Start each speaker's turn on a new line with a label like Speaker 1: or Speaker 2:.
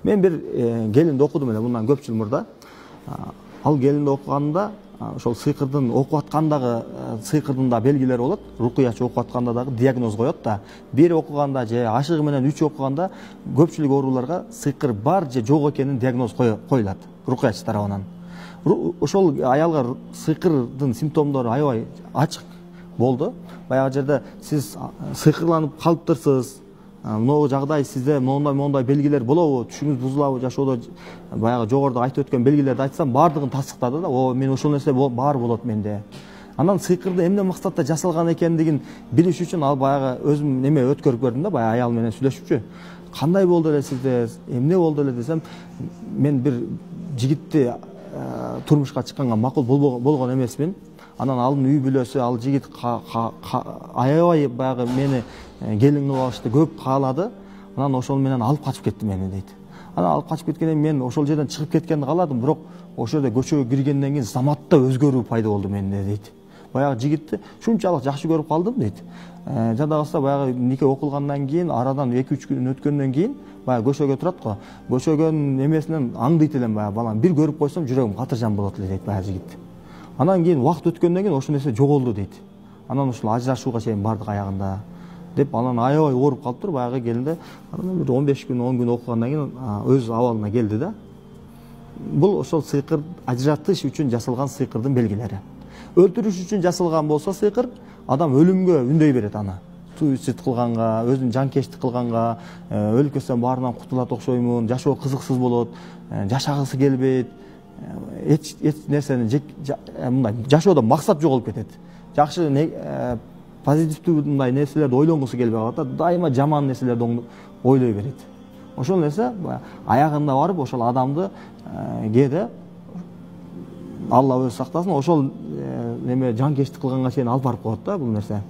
Speaker 1: Мен бир келинди окудум эле мындан көп жыл мурда. Ал келинди окуганда ошол сыйкырдын окуп аткандагы сыйкырдын да белгилери болот. Рукуячы окуп атканда дагы диагноз коет да. Бир окуганда же ашыгы менен 3 окуганда көпчүлүк ооруларга сыйкыр бар же жок экенин диагноз коюлат рукуячы тарабынан. Ошол аялга сыйкырдын симптомдору аябай ачык болду. Баягы жерде сиз сыйкырланып калыптырсыз. Мынау жагдай сизде моундай белгилер болобу, түшүңүз бузулабы, жашоодо баягы жогоруда айтып өткөн белгилерди айтсам, бардыгын тастыктады да. Мен ошол нерсе бар болот менде. Анан сыйкырды эмне максатта жасалган экендигин билиш үчүн ал баягы өзүм неме өткөрүп көрдүм да, баягы аял менен сүйлөшүпчү. Кандай болду эле сизде, эмне болду эле десем, мен бир жигитти турмушка чыкканга макул болгон эмесмин. Анан алдын үй бүлөсү, ал жигит аябай баягы мени келин кылып алышты, көп каалады. Анан ошол менен алып качып кетти мени дейт. Анан алып качып кеткенден мен ошол жерден чыгып кеткенди кааладым, бирок ошол жерде көчөгө киргенден кийин заматта өзгөрүү пайда болду менде дейт. Баягы жигитти шунчалык жакшы көрүп калдым дейт. Жада калса баягы нике окулгандан кийин арадан 2-3 күн өткөндөн кийин баягы көчөгө турат го. Көчөгөнүн эмесинен аңдыйт элем баягы балам. Бир көрүп койсом жүрөгүм катыржан болот эле дейт баягы жигит. Анан кийин убакыт өткөндөн кийин ошол нерсе жоголду дейт. Анан ушул ажырашууга чейин бардык аягында деп анан аябай ооруп калыптыр баягы келинде. Анан бир 15 күн 10 күн окугандан кийин өз абалына келди да. Бул ошол сыйкыр ажыратыш үчүн жасалган сыйкырдын белгилери. Өлтүрүш үчүн жасалган болсо сыйкыр, адам өлүмгө үндөй берет аны. Суицид кылганга, өзүн жанкечтик кылганга, өлүп кетсем баарынан кутулат окшоймун, жашоо кызыксыз болот, жашагысы келбейт. Эч нерсени мындай жашоодо максат жоголуп кетет. Жакшы позитивдүү мындай нерселерди ойлонгусу келбей калат да, дайыма жаман нерселерди ойлой берет. Ошол нерсе аягында барып ошол адамды кээде Алла өзү сактасын, ошол неме жанкечтик кылганга чейин алып барып коет да бул нерсе.